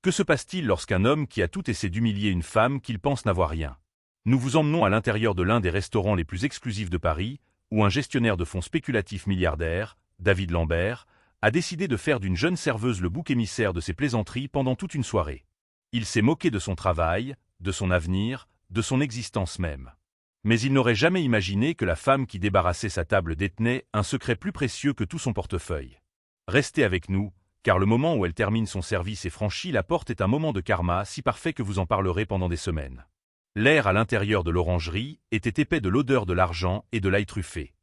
Que se passe-t-il lorsqu'un homme qui a tout essaie d'humilier une femme qu'il pense n'avoir rien? Nous vous emmenons à l'intérieur de l'un des restaurants les plus exclusifs de Paris, où un gestionnaire de fonds spéculatifs milliardaire, David Lambert, a décidé de faire d'une jeune serveuse le bouc émissaire de ses plaisanteries pendant toute une soirée. Il s'est moqué de son travail, de son avenir, de son existence même. Mais il n'aurait jamais imaginé que la femme qui débarrassait sa table détenait un secret plus précieux que tout son portefeuille. Restez avec nous, car le moment où elle termine son service et franchit la porte est un moment de karma si parfait que vous en parlerez pendant des semaines. L'air à l'intérieur de l'orangerie était épais de l'odeur de l'argent et de l'ail truffé.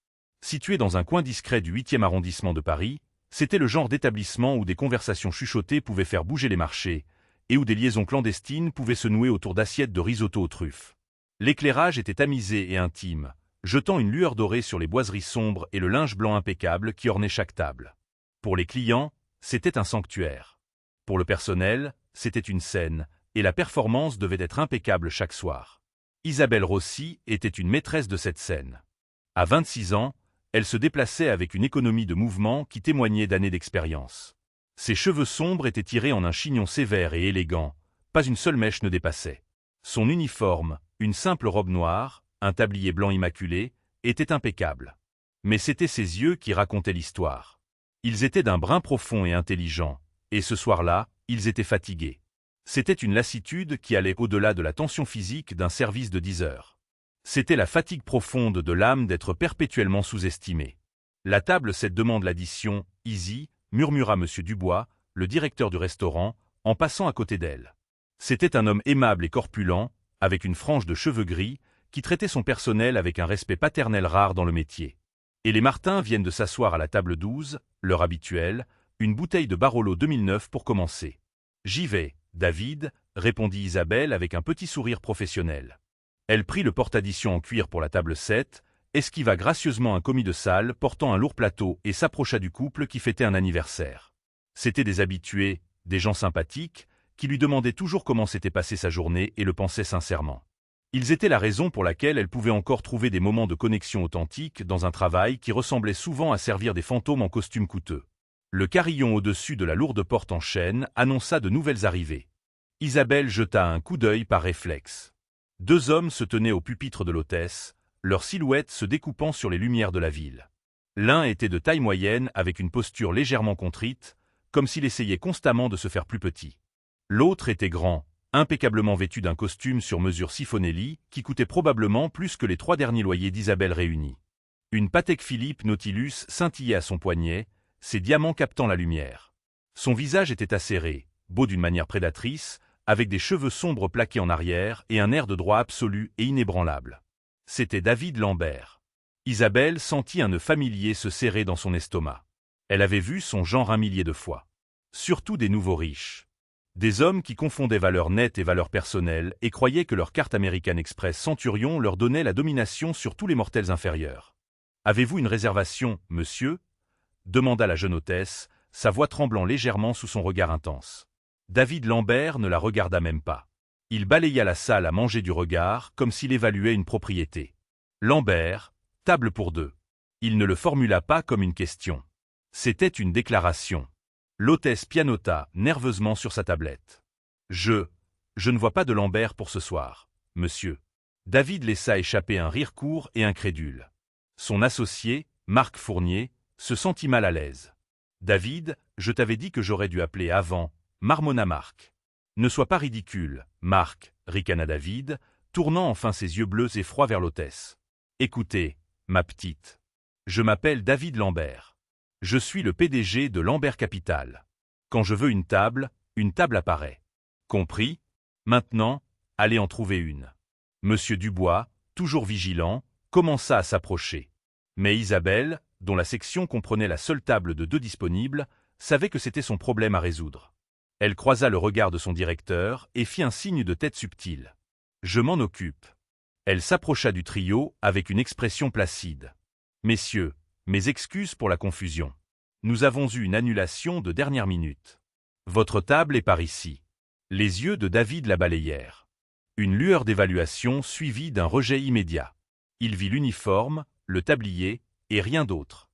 Situé dans un coin discret du 8e arrondissement de Paris, c'était le genre d'établissement où des conversations chuchotées pouvaient faire bouger les marchés, et où des liaisons clandestines pouvaient se nouer autour d'assiettes de risotto aux truffes. L'éclairage était tamisé et intime, jetant une lueur dorée sur les boiseries sombres et le linge blanc impeccable qui ornait chaque table. Pour les clients, c'était un sanctuaire. Pour le personnel, c'était une scène, et la performance devait être impeccable chaque soir. Isabelle Rossi était une maîtresse de cette scène. À 26 ans, elle se déplaçait avec une économie de mouvement qui témoignait d'années d'expérience. Ses cheveux sombres étaient tirés en un chignon sévère et élégant, pas une seule mèche ne dépassait. Son uniforme, une simple robe noire, un tablier blanc immaculé, était impeccable. Mais c'étaient ses yeux qui racontaient l'histoire. Ils étaient d'un brun profond et intelligent, et ce soir-là, ils étaient fatigués. C'était une lassitude qui allait au-delà de la tension physique d'un service de 10 heures. C'était la fatigue profonde de l'âme d'être perpétuellement sous-estimée. La table 7 demande l'addition, easy, murmura M. Dubois, le directeur du restaurant, en passant à côté d'elle. C'était un homme aimable et corpulent, avec une frange de cheveux gris, qui traitait son personnel avec un respect paternel rare dans le métier. Et les Martins viennent de s'asseoir à la table 12, l'heure habituelle, une bouteille de Barolo 2009 pour commencer. « J'y vais, David », répondit Isabelle avec un petit sourire professionnel. Elle prit le porte-addition en cuir pour la table 7, esquiva gracieusement un commis de salle portant un lourd plateau et s'approcha du couple qui fêtait un anniversaire. C'étaient des habitués, des gens sympathiques, qui lui demandaient toujours comment s'était passée sa journée et le pensaient sincèrement. Ils étaient la raison pour laquelle elle pouvait encore trouver des moments de connexion authentique dans un travail qui ressemblait souvent à servir des fantômes en costume coûteux. Le carillon au-dessus de la lourde porte en chêne annonça de nouvelles arrivées. Isabelle jeta un coup d'œil par réflexe. 2 hommes se tenaient au pupitre de l'hôtesse, leurs silhouettes se découpant sur les lumières de la ville. L'un était de taille moyenne avec une posture légèrement contrite, comme s'il essayait constamment de se faire plus petit. L'autre était grand, impeccablement vêtu d'un costume sur mesure Sifonelli qui coûtait probablement plus que les 3 derniers loyers d'Isabelle réunis. Une Patek Philippe Nautilus scintillait à son poignet, ses diamants captant la lumière. Son visage était acéré, beau d'une manière prédatrice, avec des cheveux sombres plaqués en arrière et un air de droit absolu et inébranlable. C'était David Lambert. Isabelle sentit un nœud familier se serrer dans son estomac. Elle avait vu son genre 1 millier de fois. Surtout des nouveaux riches. Des hommes qui confondaient valeur nette et valeur personnelle et croyaient que leur carte American Express Centurion leur donnait la domination sur tous les mortels inférieurs. « Avez-vous une réservation, monsieur ?» demanda la jeune hôtesse, sa voix tremblant légèrement sous son regard intense. David Lambert ne la regarda même pas. Il balaya la salle à manger du regard comme s'il évaluait une propriété. Lambert, table pour 2. Il ne le formula pas comme une question. C'était une déclaration. L'hôtesse pianota nerveusement sur sa tablette. Je ne vois pas de Lambert pour ce soir, monsieur. David laissa échapper un rire court et incrédule. Son associé, Marc Fournier, se sentit mal à l'aise. David, je t'avais dit que j'aurais dû appeler avant, marmonna Marc. Ne sois pas ridicule, Marc, ricana David, tournant enfin ses yeux bleus et froids vers l'hôtesse. Écoutez, ma petite. Je m'appelle David Lambert. Je suis le PDG de Lambert Capital. Quand je veux une table apparaît. Compris? Maintenant, allez en trouver une. Monsieur Dubois, toujours vigilant, commença à s'approcher. Mais Isabelle, dont la section comprenait la seule table de 2 disponibles, savait que c'était son problème à résoudre. Elle croisa le regard de son directeur et fit un signe de tête subtil. « Je m'en occupe. » Elle s'approcha du trio avec une expression placide. « Messieurs, mes excuses pour la confusion. Nous avons eu une annulation de dernière minute. Votre table est par ici. » Les yeux de David la balayèrent. Une lueur d'évaluation suivie d'un rejet immédiat. Il vit l'uniforme, le tablier, et rien d'autre.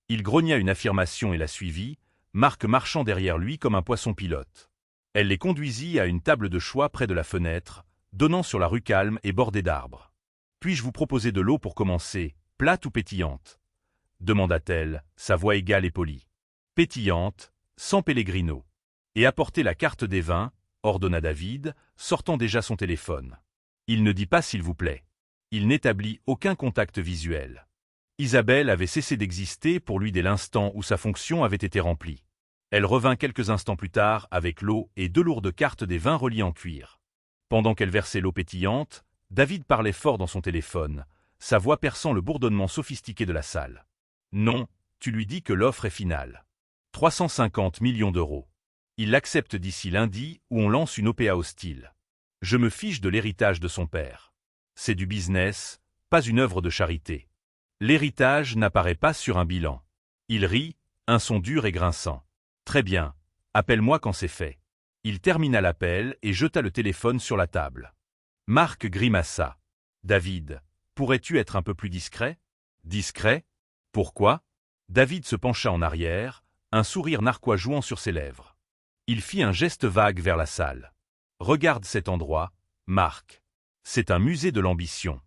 Il grogna une affirmation et la suivit, Marc marchant derrière lui comme un poisson pilote. Elle les conduisit à une table de choix près de la fenêtre, donnant sur la rue calme et bordée d'arbres. « Puis-je vous proposer de l'eau pour commencer, plate ou pétillante ?» demanda-t-elle, sa voix égale et polie. « Pétillante, sans Pellegrino. Et apportez la carte des vins, » ordonna David, sortant déjà son téléphone. Il ne dit pas s'il vous plaît. Il n'établit aucun contact visuel. Isabelle avait cessé d'exister pour lui dès l'instant où sa fonction avait été remplie. Elle revint quelques instants plus tard avec l'eau et 2 lourdes cartes des vins reliées en cuir. Pendant qu'elle versait l'eau pétillante, David parlait fort dans son téléphone, sa voix perçant le bourdonnement sophistiqué de la salle. « Non, tu lui dis que l'offre est finale. 350 millions d'euros. Il l'accepte d'ici lundi ou on lance une OPA hostile. Je me fiche de l'héritage de son père. C'est du business, pas une œuvre de charité. L'héritage n'apparaît pas sur un bilan. » Il rit, un son dur et grinçant. « Très bien, appelle-moi quand c'est fait. » Il termina l'appel et jeta le téléphone sur la table. Marc grimaça. « David, pourrais-tu être un peu plus discret ?»« Discret ? Pourquoi ?» David se pencha en arrière, un sourire narquois jouant sur ses lèvres. Il fit un geste vague vers la salle. « Regarde cet endroit, Marc. C'est un musée de l'ambition.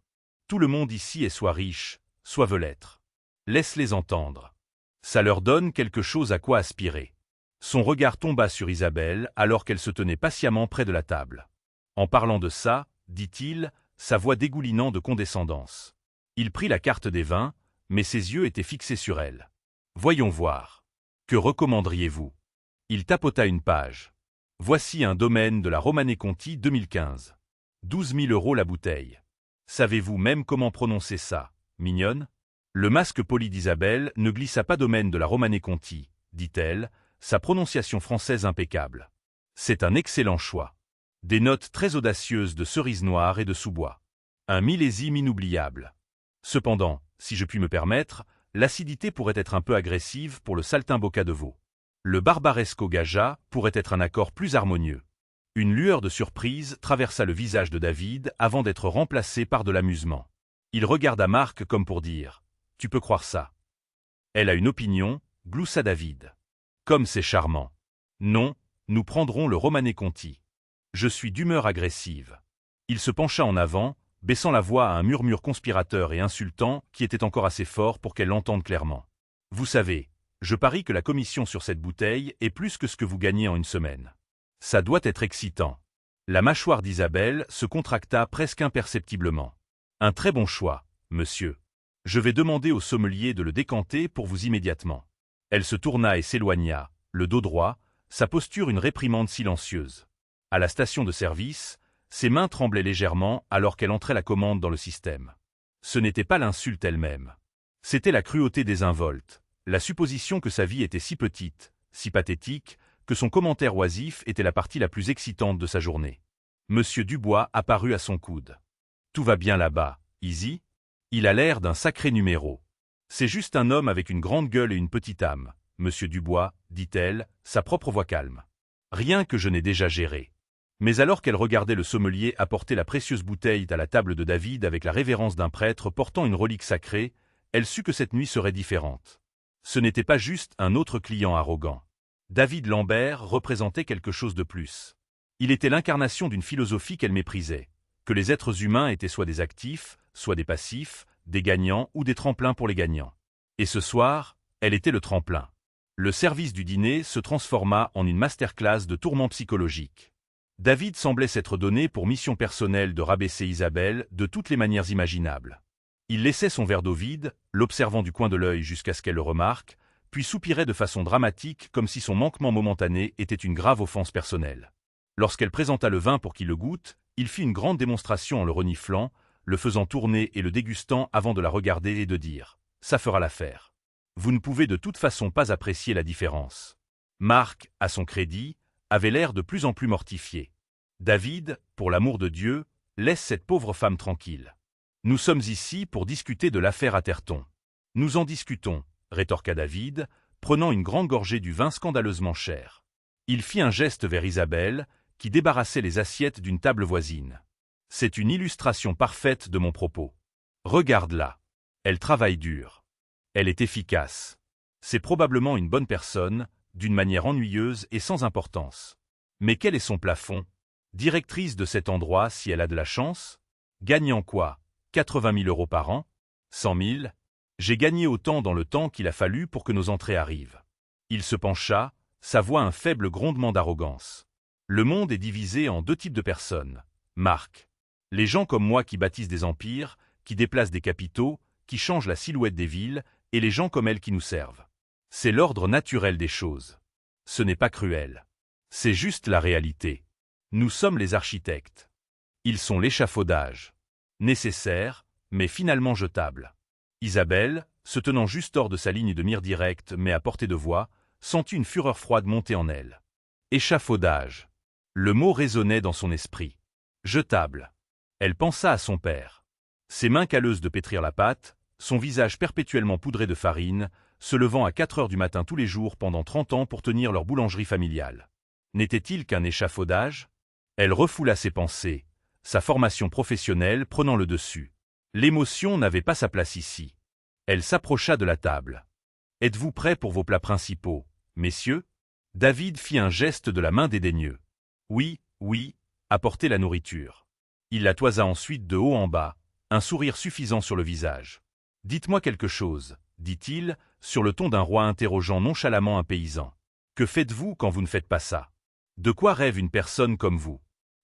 Tout le monde ici est soit riche, soit veut l'être. Laisse-les entendre. Ça leur donne quelque chose à quoi aspirer. » Son regard tomba sur Isabelle alors qu'elle se tenait patiemment près de la table. « En parlant de ça, dit-il, sa voix dégoulinant de condescendance. Il prit la carte des vins, mais ses yeux étaient fixés sur elle. « Voyons voir. Que recommanderiez-vous » Il tapota une page. « Voici un domaine de la Romanée Conti 2015. 12 000 € la bouteille. Savez-vous même comment prononcer ça, mignonne ?» Le masque poli d'Isabelle ne glissa pas domaine de la Romanée Conti, dit-elle, sa prononciation française impeccable. « C'est un excellent choix. Des notes très audacieuses de cerises noires et de sous-bois. Un millésime inoubliable. Cependant, si je puis me permettre, l'acidité pourrait être un peu agressive pour le saltimbocca de veau. Le barbaresco gaja pourrait être un accord plus harmonieux. » Une lueur de surprise traversa le visage de David avant d'être remplacée par de l'amusement. Il regarda Marc comme pour dire « Tu peux croire ça. » « Elle a une opinion, gloussa David. « Comme c'est charmant. Non, nous prendrons le Romanée Conti. Je suis d'humeur agressive. » Il se pencha en avant, baissant la voix à un murmure conspirateur et insultant qui était encore assez fort pour qu'elle l'entende clairement. « Vous savez, je parie que la commission sur cette bouteille est plus que ce que vous gagnez en une semaine. Ça doit être excitant. » La mâchoire d'Isabelle se contracta presque imperceptiblement. « Un très bon choix, monsieur. Je vais demander au sommelier de le décanter pour vous immédiatement. » Elle se tourna et s'éloigna, le dos droit, sa posture une réprimande silencieuse. À la station de service, ses mains tremblaient légèrement alors qu'elle entrait la commande dans le système. Ce n'était pas l'insulte elle-même. C'était la cruauté désinvolte, la supposition que sa vie était si petite, si pathétique, que son commentaire oisif était la partie la plus excitante de sa journée. Monsieur Dubois apparut à son coude. « Tout va bien là-bas, Izzy ? Il a l'air d'un sacré numéro. C'est juste un homme avec une grande gueule et une petite âme, monsieur Dubois, dit-elle, sa propre voix calme. Rien que je n'ai déjà géré. » Mais alors qu'elle regardait le sommelier apporter la précieuse bouteille à la table de David avec la révérence d'un prêtre portant une relique sacrée, elle sut que cette nuit serait différente. Ce n'était pas juste un autre client arrogant. David Lambert représentait quelque chose de plus. Il était l'incarnation d'une philosophie qu'elle méprisait, que les êtres humains étaient soit des actifs, soit des passifs, des gagnants ou des tremplins pour les gagnants. Et ce soir, elle était le tremplin. Le service du dîner se transforma en une masterclass de tourments psychologiques. David semblait s'être donné pour mission personnelle de rabaisser Isabelle de toutes les manières imaginables. Il laissait son verre d'eau vide, l'observant du coin de l'œil jusqu'à ce qu'elle le remarque, puis soupirait de façon dramatique comme si son manquement momentané était une grave offense personnelle. Lorsqu'elle présenta le vin pour qu'il le goûte, il fit une grande démonstration en le reniflant, le faisant tourner et le dégustant avant de la regarder et de dire « Ça fera l'affaire. Vous ne pouvez de toute façon pas apprécier la différence. » Marc, à son crédit, avait l'air de plus en plus mortifié. « David, pour l'amour de Dieu, laisse cette pauvre femme tranquille. Nous sommes ici pour discuter de l'affaire Atherton. »« Nous en discutons, » rétorqua David, prenant une grande gorgée du vin scandaleusement cher. Il fit un geste vers Isabelle, qui débarrassait les assiettes d'une table voisine. « C'est une illustration parfaite de mon propos. Regarde-la. Elle travaille dur. Elle est efficace. C'est probablement une bonne personne, d'une manière ennuyeuse et sans importance. Mais quel est son plafond? Directrice de cet endroit si elle a de la chance? Gagnant quoi? 80 000 € par an? 100 000? J'ai gagné autant dans le temps qu'il a fallu pour que nos entrées arrivent. Il se pencha, sa voix un faible grondement d'arrogance. Le monde est divisé en deux types de personnes. Marc. Les gens comme moi qui bâtissent des empires, qui déplacent des capitaux, qui changent la silhouette des villes, et les gens comme elle qui nous servent. C'est l'ordre naturel des choses. Ce n'est pas cruel. C'est juste la réalité. Nous sommes les architectes. Ils sont l'échafaudage. Nécessaire, mais finalement jetable. Isabelle, se tenant juste hors de sa ligne de mire directe mais à portée de voix, sentit une fureur froide monter en elle. Échafaudage. Le mot résonnait dans son esprit. Jetable. Elle pensa à son père. Ses mains calleuses de pétrir la pâte, son visage perpétuellement poudré de farine, se levant à 4 heures du matin tous les jours pendant 30 ans pour tenir leur boulangerie familiale. N'était-il qu'un échafaudage? Elle refoula ses pensées, sa formation professionnelle prenant le dessus. L'émotion n'avait pas sa place ici. Elle s'approcha de la table. « Êtes-vous prêts pour vos plats principaux, messieurs ?» David fit un geste de la main dédaigneux. « Oui, oui, apportez la nourriture. » Il la toisa ensuite de haut en bas, un sourire suffisant sur le visage. « Dites-moi quelque chose, » dit-il, sur le ton d'un roi interrogeant nonchalamment un paysan. « Que faites-vous quand vous ne faites pas ça? De quoi rêve une personne comme vous?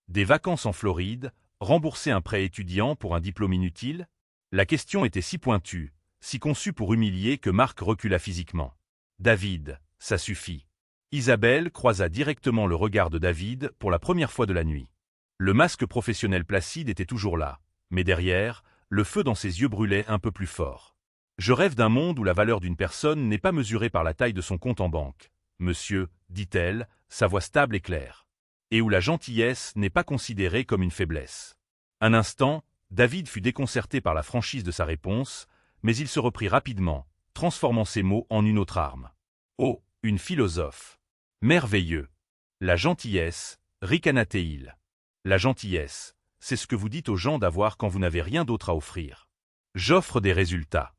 Des vacances en Floride, rembourser un prêt étudiant pour un diplôme inutile? » La question était si pointue, si conçue pour humilier que Marc recula physiquement. « David, ça suffit. » Isabelle croisa directement le regard de David pour la première fois de la nuit. Le masque professionnel placide était toujours là, mais derrière, le feu dans ses yeux brûlait un peu plus fort. « Je rêve d'un monde où la valeur d'une personne n'est pas mesurée par la taille de son compte en banque, monsieur, dit-elle, sa voix stable et claire. Et où la gentillesse n'est pas considérée comme une faiblesse. » Un instant, David fut déconcerté par la franchise de sa réponse, mais il se reprit rapidement, transformant ses mots en une autre arme. « Oh, une philosophe. Merveilleux. La gentillesse, ricana-t-il. La gentillesse, c'est ce que vous dites aux gens d'avoir quand vous n'avez rien d'autre à offrir. J'offre des résultats.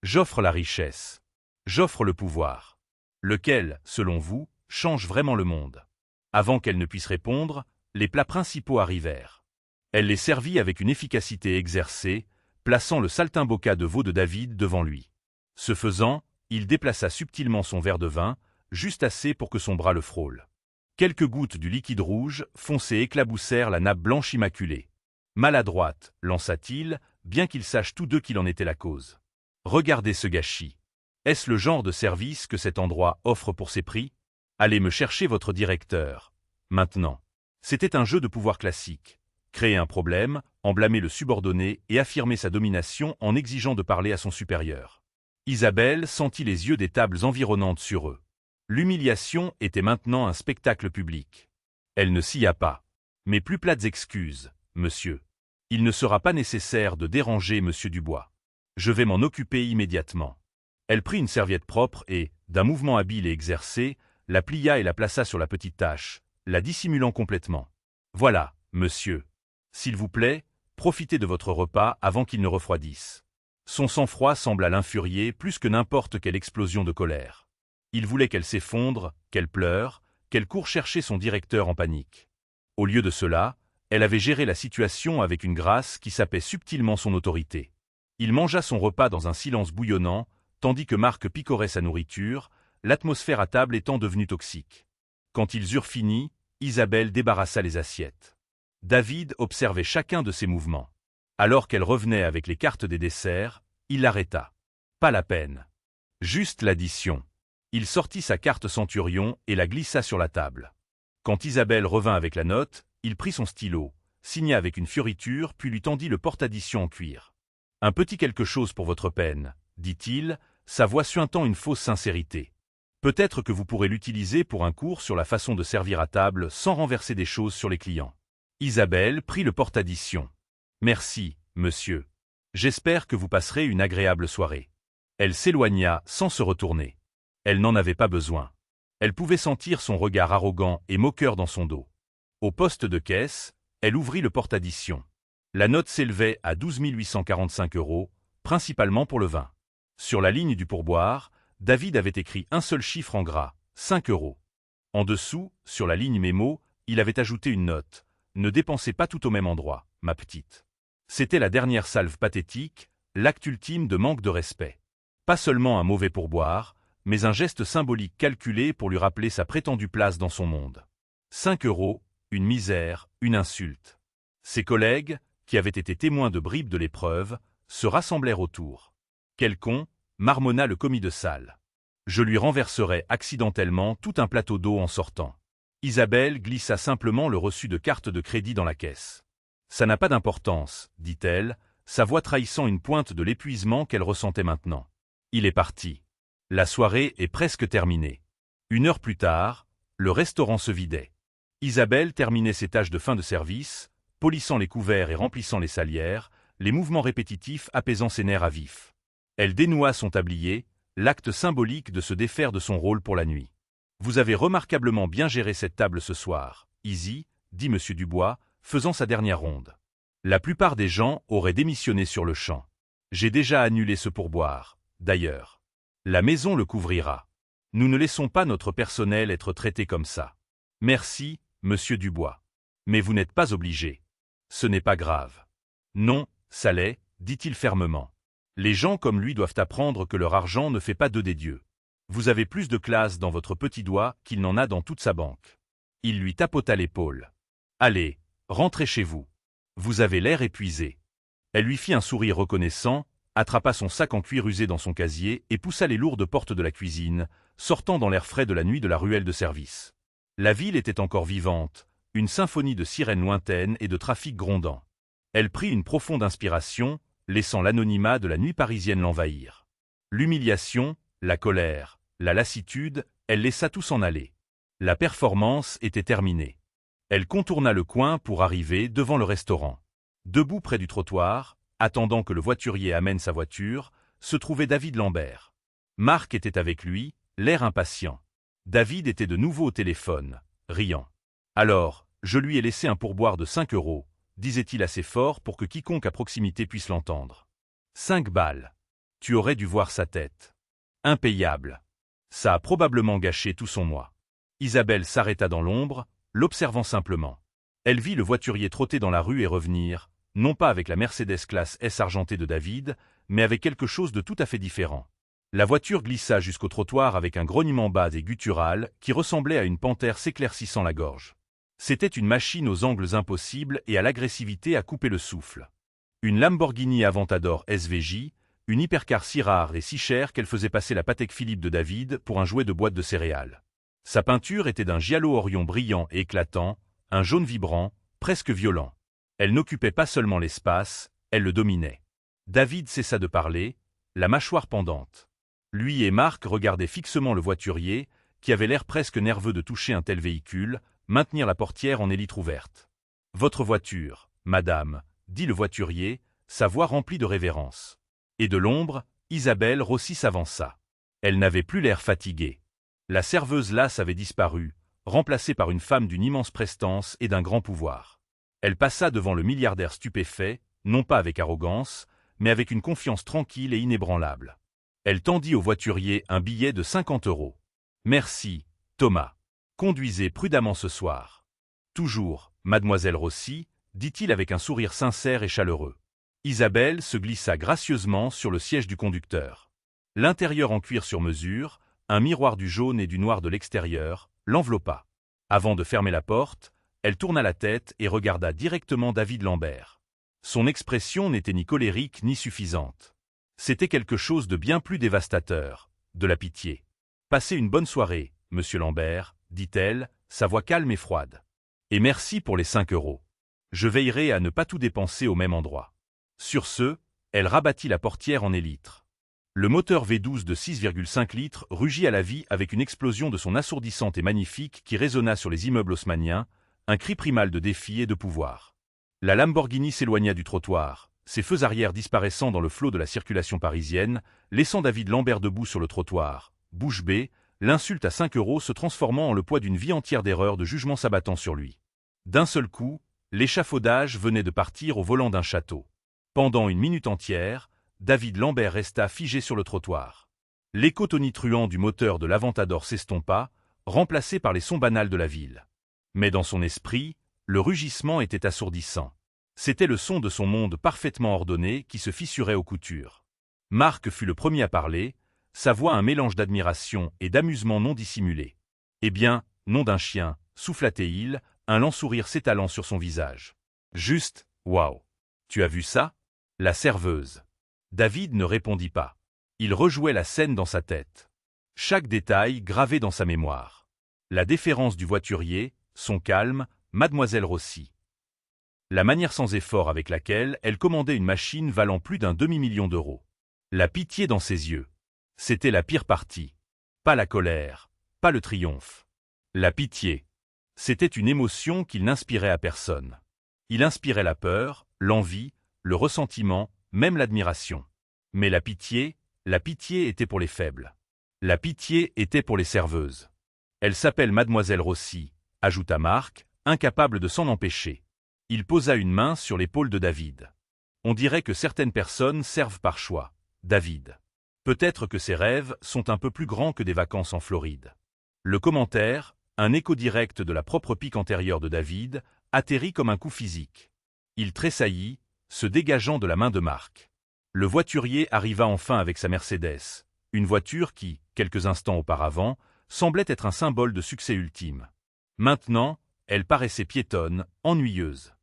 J'offre la richesse. J'offre le pouvoir. Lequel, selon vous, change vraiment le monde? » Avant qu'elle ne puisse répondre, les plats principaux arrivèrent. Elle les servit avec une efficacité exercée, plaçant le saltimbanque de veau de David devant lui. Ce faisant, il déplaça subtilement son verre de vin, juste assez pour que son bras le frôle. Quelques gouttes du liquide rouge foncé éclaboussèrent la nappe blanche immaculée. Maladroite, lança-t-il, bien qu'ils sachent tous deux qu'il en était la cause. Regardez ce gâchis. Est-ce le genre de service que cet endroit offre pour ses prix? Allez me chercher votre directeur. Maintenant. C'était un jeu de pouvoir classique. Créer un problème, en blâmer le subordonné et affirmer sa domination en exigeant de parler à son supérieur. Isabelle sentit les yeux des tables environnantes sur eux. L'humiliation était maintenant un spectacle public. Elle ne sia pas. Mes plus plates excuses, monsieur. Il ne sera pas nécessaire de déranger monsieur Dubois. Je vais m'en occuper immédiatement. Elle prit une serviette propre et, d'un mouvement habile et exercé, la plia et la plaça sur la petite tache, la dissimulant complètement. Voilà, monsieur. S'il vous plaît, profitez de votre repas avant qu'il ne refroidisse. Son sang-froid sembla l'infurier plus que n'importe quelle explosion de colère. Il voulait qu'elle s'effondre, qu'elle pleure, qu'elle court chercher son directeur en panique. Au lieu de cela, elle avait géré la situation avec une grâce qui sapait subtilement son autorité. Il mangea son repas dans un silence bouillonnant, tandis que Marc picorait sa nourriture, l'atmosphère à table étant devenue toxique. Quand ils eurent fini, Isabelle débarrassa les assiettes. David observait chacun de ses mouvements. Alors qu'elle revenait avec les cartes des desserts, il l'arrêta. Pas la peine. Juste l'addition. Il sortit sa carte Centurion et la glissa sur la table. Quand Isabelle revint avec la note, il prit son stylo, signa avec une fioriture puis lui tendit le porte-addition en cuir. « Un petit quelque chose pour votre peine, » dit-il, sa voix suintant une fausse sincérité. « Peut-être que vous pourrez l'utiliser pour un cours sur la façon de servir à table sans renverser des choses sur les clients. » Isabelle prit le porte-addition. « Merci, monsieur. J'espère que vous passerez une agréable soirée. » Elle s'éloigna sans se retourner. Elle n'en avait pas besoin. Elle pouvait sentir son regard arrogant et moqueur dans son dos. Au poste de caisse, elle ouvrit le porte-addition. La note s'élevait à 12 845 €, principalement pour le vin. Sur la ligne du pourboire, David avait écrit un seul chiffre en gras, 5 €. En dessous, sur la ligne mémo, Il avait ajouté une note. Ne dépensez pas tout au même endroit, ma petite. C'était la dernière salve pathétique, l'acte ultime de manque de respect. Pas seulement un mauvais pourboire, mais un geste symbolique calculé pour lui rappeler sa prétendue place dans son monde. 5 €, une misère, une insulte. Ses collègues, qui avaient été témoins de bribes de l'épreuve, se rassemblèrent autour. Quel con, marmonna le commis de salle. Je lui renverserai accidentellement tout un plateau d'eau en sortant. Isabelle glissa simplement le reçu de carte de crédit dans la caisse. Ça n'a pas d'importance, dit-elle, sa voix trahissant une pointe de l'épuisement qu'elle ressentait maintenant. Il est parti. La soirée est presque terminée. 1 heure plus tard, le restaurant se vidait. Isabelle terminait ses tâches de fin de service, polissant les couverts et remplissant les salières, les mouvements répétitifs apaisant ses nerfs à vif. Elle dénoua son tablier, l'acte symbolique de se défaire de son rôle pour la nuit. « Vous avez remarquablement bien géré cette table ce soir, Izzy, » dit M. Dubois, faisant sa dernière ronde. La plupart des gens auraient démissionné sur le champ. J'ai déjà annulé ce pourboire, d'ailleurs. La maison le couvrira. Nous ne laissons pas notre personnel être traité comme ça. Merci, Monsieur Dubois. Mais vous n'êtes pas obligé. Ce n'est pas grave. Non, ça l'est, dit-il fermement. Les gens comme lui doivent apprendre que leur argent ne fait pas d'eux des dieux. Vous avez plus de classe dans votre petit doigt qu'il n'en a dans toute sa banque. Il lui tapota l'épaule. Allez, rentrez chez vous. Vous avez l'air épuisé. Elle lui fit un sourire reconnaissant, attrapa son sac en cuir usé dans son casier et poussa les lourdes portes de la cuisine, sortant dans l'air frais de la nuit de la ruelle de service. La ville était encore vivante, une symphonie de sirènes lointaines et de trafic grondant. Elle prit une profonde inspiration, laissant l'anonymat de la nuit parisienne l'envahir. L'humiliation, la colère, la lassitude, elle laissa tout s'en aller. La performance était terminée. Elle contourna le coin pour arriver devant le restaurant. Debout près du trottoir, attendant que le voiturier amène sa voiture, se trouvait David Lambert. Marc était avec lui, l'air impatient. David était de nouveau au téléphone, riant. « Alors, je lui ai laissé un pourboire de 5 €, disait-il assez fort pour que quiconque à proximité puisse l'entendre. 5 balles. Tu aurais dû voir sa tête. Impayable. Ça a probablement gâché tout son mois. » Isabelle s'arrêta dans l'ombre, l'observant simplement. Elle vit le voiturier trotter dans la rue et revenir, non pas avec la Mercedes classe S argentée de David, mais avec quelque chose de tout à fait différent. La voiture glissa jusqu'au trottoir avec un grognement bas et guttural qui ressemblait à une panthère s'éclaircissant la gorge. C'était une machine aux angles impossibles et à l'agressivité à couper le souffle. Une Lamborghini Aventador SVJ, une hypercar si rare et si chère qu'elle faisait passer la Patek Philippe de David pour un jouet de boîte de céréales. Sa peinture était d'un giallo-orion brillant et éclatant, un jaune vibrant, presque violent. Elle n'occupait pas seulement l'espace, elle le dominait. David cessa de parler, la mâchoire pendante. Lui et Marc regardaient fixement le voiturier, qui avait l'air presque nerveux de toucher un tel véhicule, maintenir la portière en élytre ouverte. « Votre voiture, madame, » dit le voiturier, sa voix remplie de révérence. Et de l'ombre, Isabelle Rossi s'avança. Elle n'avait plus l'air fatiguée. La serveuse lasse avait disparu, remplacée par une femme d'une immense prestance et d'un grand pouvoir. Elle passa devant le milliardaire stupéfait, non pas avec arrogance, mais avec une confiance tranquille et inébranlable. Elle tendit au voiturier un billet de 50 €. « Merci, Thomas. Conduisez prudemment ce soir. »« Toujours, mademoiselle Rossi, » dit-il avec un sourire sincère et chaleureux. Isabelle se glissa gracieusement sur le siège du conducteur. L'intérieur en cuir sur mesure, un miroir du jaune et du noir de l'extérieur, l'enveloppa. Avant de fermer la porte, elle tourna la tête et regarda directement David Lambert. Son expression n'était ni colérique ni suffisante. C'était quelque chose de bien plus dévastateur, de la pitié. « Passez une bonne soirée, monsieur Lambert, » dit-elle, sa voix calme et froide. « Et merci pour les 5 €. Je veillerai à ne pas tout dépenser au même endroit. » Sur ce, elle rabattit la portière en élytre. Le moteur V12 de 6,5 litres rugit à la vie avec une explosion de son assourdissante et magnifique qui résonna sur les immeubles haussmanniens, un cri primal de défi et de pouvoir. La Lamborghini s'éloigna du trottoir, ses feux arrière disparaissant dans le flot de la circulation parisienne, laissant David Lambert debout sur le trottoir, bouche bée, l'insulte à 5 € se transformant en le poids d'une vie entière d'erreurs de jugement s'abattant sur lui. D'un seul coup, l'échafaudage venait de partir au volant d'un château. Pendant une minute entière, David Lambert resta figé sur le trottoir. L'écho tonitruant du moteur de l'Aventador s'estompa, remplacé par les sons banals de la ville. Mais dans son esprit, le rugissement était assourdissant. C'était le son de son monde parfaitement ordonné qui se fissurait aux coutures. Marc fut le premier à parler, sa voix un mélange d'admiration et d'amusement non dissimulé. Eh bien, nom d'un chien, souffla-t-il, un lent sourire s'étalant sur son visage. Juste, waouh! Tu as vu ça? La serveuse. David ne répondit pas. Il rejouait la scène dans sa tête. Chaque détail gravé dans sa mémoire. La déférence du voiturier, son calme, Mademoiselle Rossi. La manière sans effort avec laquelle elle commandait une machine valant plus d'un demi-million d'euros. La pitié dans ses yeux. C'était la pire partie. Pas la colère, pas le triomphe. La pitié. C'était une émotion qu'il n'inspirait à personne. Il inspirait la peur, l'envie, le ressentiment, même l'admiration. Mais la pitié était pour les faibles. La pitié était pour les serveuses. Elle s'appelle Mademoiselle Rossi, ajouta Marc, incapable de s'en empêcher. Il posa une main sur l'épaule de David. On dirait que certaines personnes servent par choix. David. Peut-être que ses rêves sont un peu plus grands que des vacances en Floride. Le commentaire, un écho direct de la propre pique antérieure de David, atterrit comme un coup physique. Il tressaillit, se dégageant de la main de Marc. Le voiturier arriva enfin avec sa Mercedes, une voiture qui, quelques instants auparavant, semblait être un symbole de succès ultime. Maintenant, elle paraissait piétonne, ennuyeuse.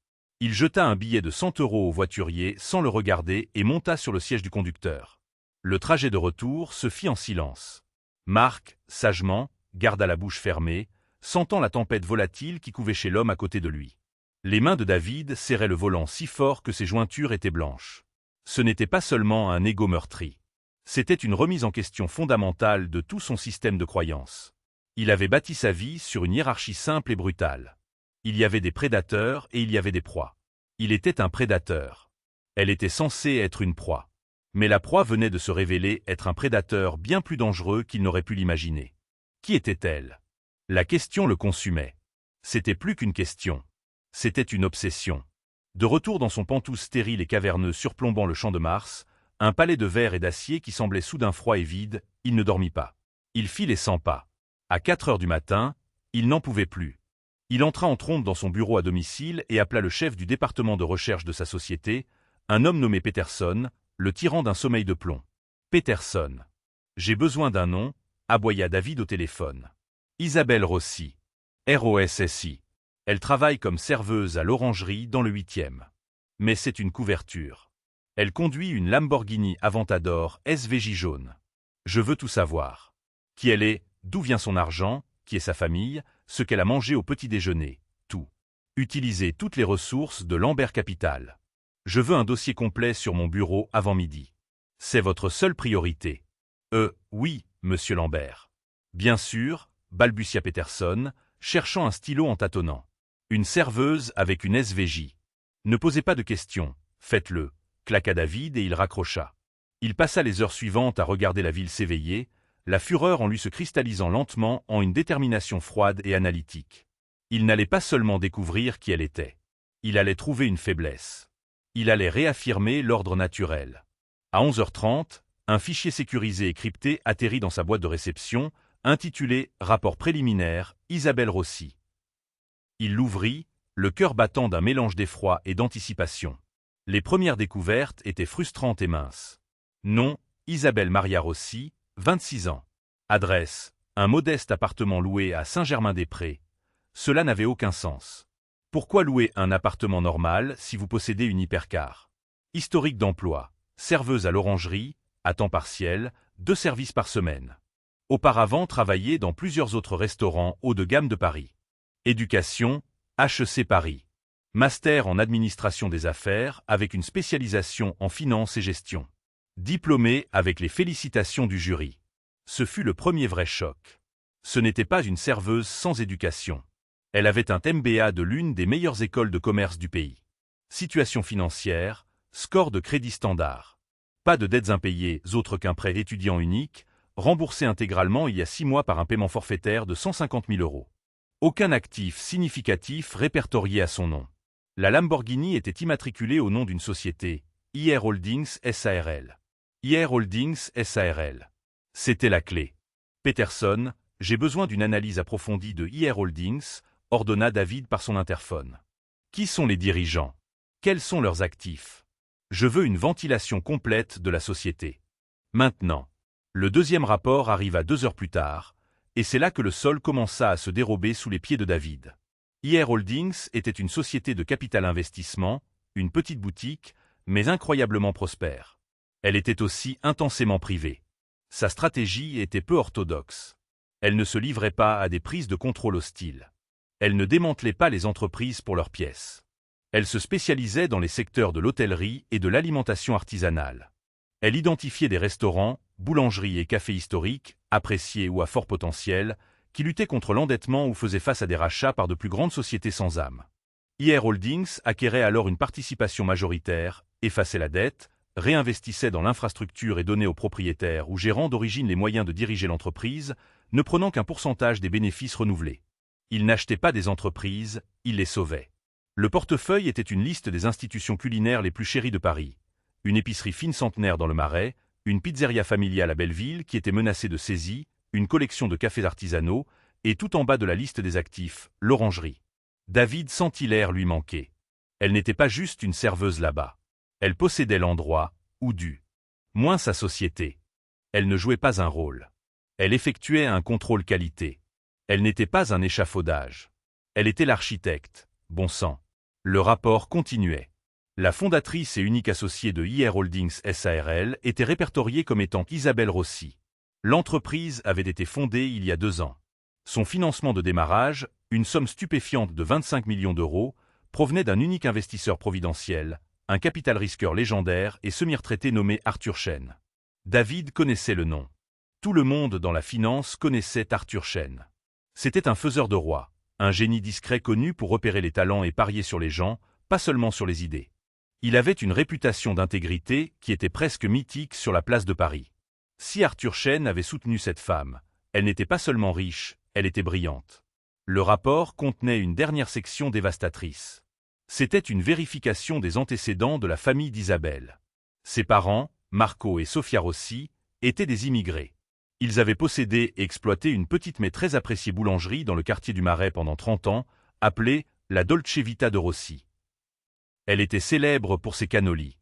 Il jeta un billet de 100 € au voiturier sans le regarder et monta sur le siège du conducteur. Le trajet de retour se fit en silence. Marc, sagement, garda la bouche fermée, sentant la tempête volatile qui couvait chez l'homme à côté de lui. Les mains de David serraient le volant si fort que ses jointures étaient blanches. Ce n'était pas seulement un égo meurtri. C'était une remise en question fondamentale de tout son système de croyances. Il avait bâti sa vie sur une hiérarchie simple et brutale. Il y avait des prédateurs et il y avait des proies. Il était un prédateur. Elle était censée être une proie. Mais la proie venait de se révéler être un prédateur bien plus dangereux qu'il n'aurait pu l'imaginer. Qui était-elle? La question le consumait. C'était plus qu'une question. C'était une obsession. De retour dans son pantouse stérile et caverneux surplombant le champ de Mars, un palais de verre et d'acier qui semblait soudain froid et vide, il ne dormit pas. Il fit les 100 pas. À 4 heures du matin, il n'en pouvait plus. Il entra en trombe dans son bureau à domicile et appela le chef du département de recherche de sa société, un homme nommé Peterson, le tyran d'un sommeil de plomb. Peterson. J'ai besoin d'un nom, aboya David au téléphone. Isabelle Rossi. ROSSI. Elle travaille comme serveuse à l'orangerie dans le 8e. Mais c'est une couverture. Elle conduit une Lamborghini Aventador SVJ jaune. Je veux tout savoir. Qui elle est, d'où vient son argent, qui est sa famille, ce qu'elle a mangé au petit déjeuner, tout. Utilisez toutes les ressources de Lambert Capital. Je veux un dossier complet sur mon bureau avant midi. C'est votre seule priorité. Oui, monsieur Lambert. Bien sûr, balbutia Peterson, cherchant un stylo en tâtonnant. Une serveuse avec une SVJ. Ne posez pas de questions, faites-le, claqua David et il raccrocha. Il passa les heures suivantes à regarder la ville s'éveiller, la fureur en lui se cristallisant lentement en une détermination froide et analytique. Il n'allait pas seulement découvrir qui elle était. Il allait trouver une faiblesse. Il allait réaffirmer l'ordre naturel. À 11h30, un fichier sécurisé et crypté atterrit dans sa boîte de réception, intitulé « Rapport préliminaire, Isabelle Rossi ». Il l'ouvrit, le cœur battant d'un mélange d'effroi et d'anticipation. Les premières découvertes étaient frustrantes et minces. Nom, Isabelle Maria Rossi, 26 ans. Adresse, un modeste appartement loué à Saint-Germain-des-Prés. Cela n'avait aucun sens. Pourquoi louer un appartement normal si vous possédez une hypercar? Historique d'emploi, serveuse à l'orangerie, à temps partiel, 2 services par semaine. Auparavant travaillé dans plusieurs autres restaurants haut de gamme de Paris. Éducation, HEC Paris. Master en administration des affaires avec une spécialisation en finance et gestion. Diplômé avec les félicitations du jury. Ce fut le premier vrai choc. Ce n'était pas une serveuse sans éducation. Elle avait un MBA de l'une des meilleures écoles de commerce du pays. Situation financière, score de crédit standard. Pas de dettes impayées autres qu'un prêt étudiant unique, remboursé intégralement il y a 6 mois par un paiement forfaitaire de 150 000 €. Aucun actif significatif répertorié à son nom. La Lamborghini était immatriculée au nom d'une société, IR Holdings SARL. IR Holdings SARL. C'était la clé. Peterson, j'ai besoin d'une analyse approfondie de IR Holdings, ordonna David par son interphone. Qui sont les dirigeants? Quels sont leurs actifs? Je veux une ventilation complète de la société. Maintenant. Le deuxième rapport arriva 2 heures plus tard, et c'est là que le sol commença à se dérober sous les pieds de David. IR Holdings était une société de capital investissement, une petite boutique, mais incroyablement prospère. Elle était aussi intensément privée. Sa stratégie était peu orthodoxe. Elle ne se livrait pas à des prises de contrôle hostiles. Elle ne démantelait pas les entreprises pour leurs pièces. Elle se spécialisait dans les secteurs de l'hôtellerie et de l'alimentation artisanale. Elle identifiait des restaurants, boulangeries et cafés historiques, appréciés ou à fort potentiel, qui luttaient contre l'endettement ou faisaient face à des rachats par de plus grandes sociétés sans âme. IR Holdings acquérait alors une participation majoritaire, effaçait la dette, réinvestissait dans l'infrastructure et donnait aux propriétaires ou gérants d'origine les moyens de diriger l'entreprise, ne prenant qu'un pourcentage des bénéfices renouvelés. Il n'achetait pas des entreprises, il les sauvait. Le portefeuille était une liste des institutions culinaires les plus chéries de Paris. Une épicerie fine centenaire dans le Marais, une pizzeria familiale à Belleville qui était menacée de saisie, une collection de cafés artisanaux, et tout en bas de la liste des actifs, l'orangerie. David sentit l'air lui manquer. Elle n'était pas juste une serveuse là-bas. Elle possédait l'endroit, ou du moins sa société. Elle ne jouait pas un rôle. Elle effectuait un contrôle qualité. Elle n'était pas un échafaudage. Elle était l'architecte, bon sang. Le rapport continuait. La fondatrice et unique associée de IR Holdings SARL était répertoriée comme étant Isabelle Rossi. L'entreprise avait été fondée il y a 2 ans. Son financement de démarrage, une somme stupéfiante de 25 millions d'euros, provenait d'un unique investisseur providentiel, un capital risqueur légendaire et semi-retraité nommé Arthur Chen. David connaissait le nom. Tout le monde dans la finance connaissait Arthur Chen. C'était un faiseur de rois, un génie discret connu pour repérer les talents et parier sur les gens, pas seulement sur les idées. Il avait une réputation d'intégrité qui était presque mythique sur la place de Paris. Si Arthur Chen avait soutenu cette femme, elle n'était pas seulement riche, elle était brillante. Le rapport contenait une dernière section dévastatrice. C'était une vérification des antécédents de la famille d'Isabelle. Ses parents, Marco et Sofia Rossi, étaient des immigrés. Ils avaient possédé et exploité une petite mais très appréciée boulangerie dans le quartier du Marais pendant 30 ans, appelée la Dolce Vita de Rossi. Elle était célèbre pour ses cannolis.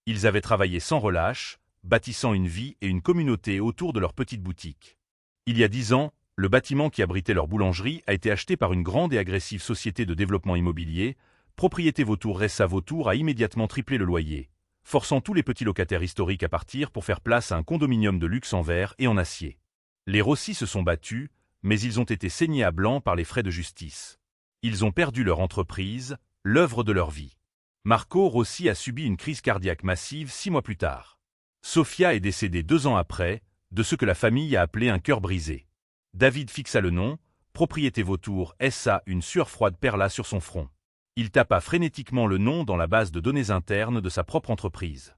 Ils avaient travaillé sans relâche, bâtissant une vie et une communauté autour de leur petite boutique. Il y a 10 ans, le bâtiment qui abritait leur boulangerie a été acheté par une grande et agressive société de développement immobilier. Propriété Vautour Ressa Vautour a immédiatement triplé le loyer, forçant tous les petits locataires historiques à partir pour faire place à un condominium de luxe en verre et en acier. Les Rossi se sont battus, mais ils ont été saignés à blanc par les frais de justice. Ils ont perdu leur entreprise, l'œuvre de leur vie. Marco Rossi a subi une crise cardiaque massive 6 mois plus tard. Sofia est décédée 2 ans après, de ce que la famille a appelé un cœur brisé. David fixa le nom, Propriété Vautour SA, une sueur froide perla sur son front. Il tapa frénétiquement le nom dans la base de données interne de sa propre entreprise.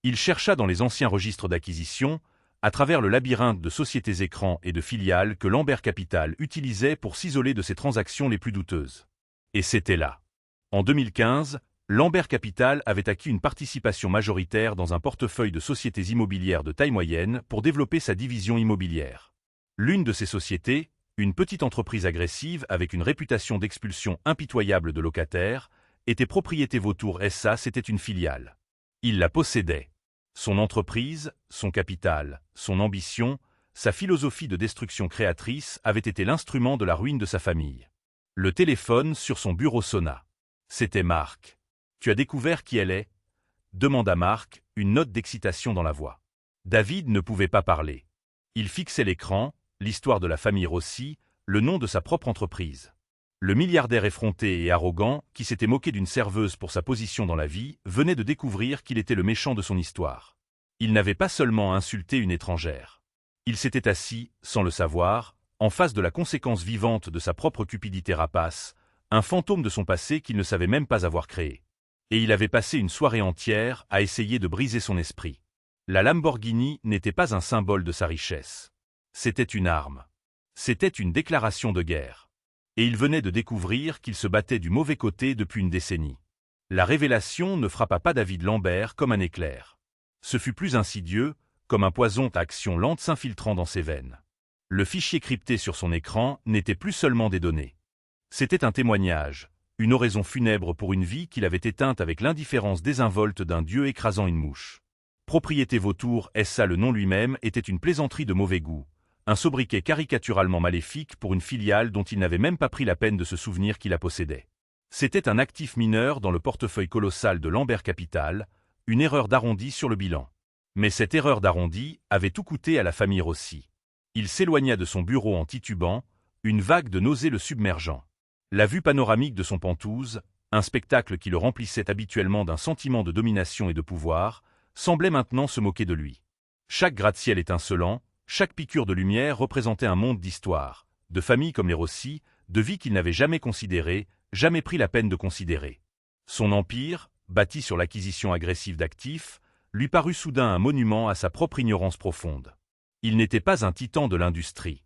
Il chercha dans les anciens registres d'acquisition, à travers le labyrinthe de sociétés écrans et de filiales que Lambert Capital utilisait pour s'isoler de ses transactions les plus douteuses. Et c'était là. En 2015, Lambert Capital avait acquis une participation majoritaire dans un portefeuille de sociétés immobilières de taille moyenne pour développer sa division immobilière. L'une de ces sociétés, une petite entreprise agressive avec une réputation d'expulsion impitoyable de locataires, était Propriété Vautour SA, c'était une filiale. Il la possédait. Son entreprise, son capital, son ambition, sa philosophie de destruction créatrice avaient été l'instrument de la ruine de sa famille. Le téléphone sur son bureau sonna. C'était Marc. « Tu as découvert qui elle est ?» demanda Marc, une note d'excitation dans la voix. David ne pouvait pas parler. Il fixait l'écran, l'histoire de la famille Rossi, le nom de sa propre entreprise. Le milliardaire effronté et arrogant, qui s'était moqué d'une serveuse pour sa position dans la vie, venait de découvrir qu'il était le méchant de son histoire. Il n'avait pas seulement insulté une étrangère. Il s'était assis, sans le savoir, en face de la conséquence vivante de sa propre cupidité rapace, un fantôme de son passé qu'il ne savait même pas avoir créé. Et il avait passé une soirée entière à essayer de briser son esprit. La Lamborghini n'était pas un symbole de sa richesse. C'était une arme. C'était une déclaration de guerre. Et il venait de découvrir qu'il se battait du mauvais côté depuis une décennie. La révélation ne frappa pas David Lambert comme un éclair. Ce fut plus insidieux, comme un poison à action lente s'infiltrant dans ses veines. Le fichier crypté sur son écran n'était plus seulement des données. C'était un témoignage, une oraison funèbre pour une vie qu'il avait éteinte avec l'indifférence désinvolte d'un dieu écrasant une mouche. Propriété vautour, est-ce ça le nom lui-même, était une plaisanterie de mauvais goût, un sobriquet caricaturalement maléfique pour une filiale dont il n'avait même pas pris la peine de se souvenir qu'il la possédait. C'était un actif mineur dans le portefeuille colossal de Lambert Capital, une erreur d'arrondi sur le bilan. Mais cette erreur d'arrondi avait tout coûté à la famille Rossi. Il s'éloigna de son bureau en titubant, une vague de nausée le submergeant. La vue panoramique de son Penthouse, un spectacle qui le remplissait habituellement d'un sentiment de domination et de pouvoir, semblait maintenant se moquer de lui. Chaque gratte-ciel étincelant, chaque piqûre de lumière représentait un monde d'histoire, de familles comme les Rossi, de vie qu'il n'avait jamais considérée, jamais pris la peine de considérer. Son empire, bâti sur l'acquisition agressive d'actifs, lui parut soudain un monument à sa propre ignorance profonde. Il n'était pas un titan de l'industrie.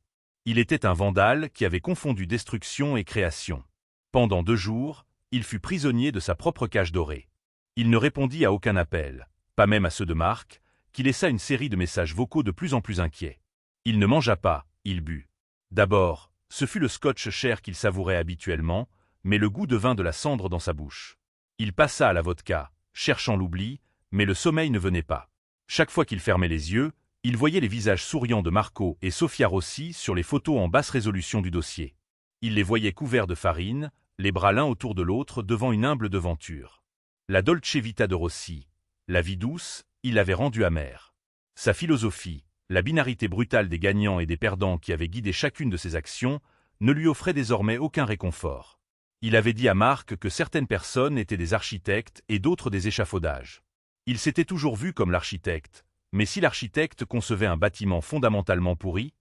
Il était un vandale qui avait confondu destruction et création. Pendant 2 jours, il fut prisonnier de sa propre cage dorée. Il ne répondit à aucun appel, pas même à ceux de Marc, qui laissa une série de messages vocaux de plus en plus inquiets. Il ne mangea pas, il but. D'abord, ce fut le scotch cher qu'il savourait habituellement, mais le goût devint de la cendre dans sa bouche. Il passa à la vodka, cherchant l'oubli, mais le sommeil ne venait pas. Chaque fois qu'il fermait les yeux, il voyait les visages souriants de Marco et Sofia Rossi sur les photos en basse résolution du dossier. Il les voyait couverts de farine, les bras l'un autour de l'autre devant une humble devanture. La Dolce Vita de Rossi, la vie douce, il l'avait rendue amère. Sa philosophie, la binarité brutale des gagnants et des perdants qui avait guidé chacune de ses actions, ne lui offrait désormais aucun réconfort. Il avait dit à Marc que certaines personnes étaient des architectes et d'autres des échafaudages. Il s'était toujours vu comme l'architecte, mais si l'architecte concevait un bâtiment fondamentalement pourri,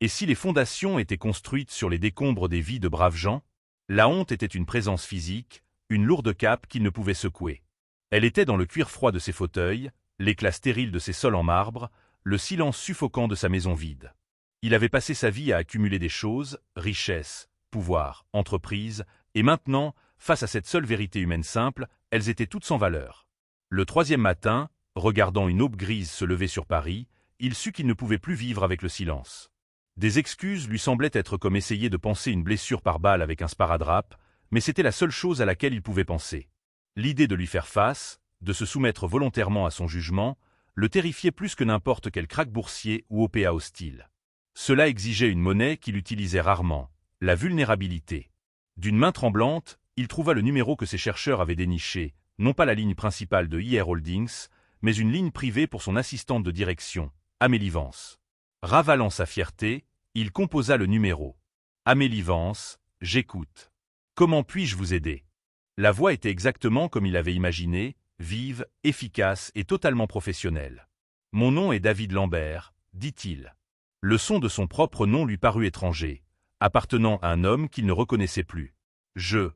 et si les fondations étaient construites sur les décombres des vies de braves gens, la honte était une présence physique, une lourde cape qu'il ne pouvait secouer. Elle était dans le cuir froid de ses fauteuils, l'éclat stérile de ses sols en marbre, le silence suffocant de sa maison vide. Il avait passé sa vie à accumuler des choses, richesses, pouvoir, entreprise, et maintenant, face à cette seule vérité humaine simple, elles étaient toutes sans valeur. Le 3e matin, regardant une aube grise se lever sur Paris, il sut qu'il ne pouvait plus vivre avec le silence. Des excuses lui semblaient être comme essayer de panser une blessure par balle avec un sparadrap, mais c'était la seule chose à laquelle il pouvait penser. L'idée de lui faire face, de se soumettre volontairement à son jugement, le terrifiait plus que n'importe quel krach boursier ou OPA hostile. Cela exigeait une monnaie qu'il utilisait rarement, la vulnérabilité. D'une main tremblante, il trouva le numéro que ses chercheurs avaient déniché, non pas la ligne principale de IR Holdings, mais une ligne privée pour son assistante de direction, Amélie Vance. Ravalant sa fierté, il composa le numéro. Amélie Vance, j'écoute. Comment puis-je vous aider? La voix était exactement comme il l'avait imaginé, vive, efficace et totalement professionnelle. Mon nom est David Lambert, dit-il. Le son de son propre nom lui parut étranger, appartenant à un homme qu'il ne reconnaissait plus. Je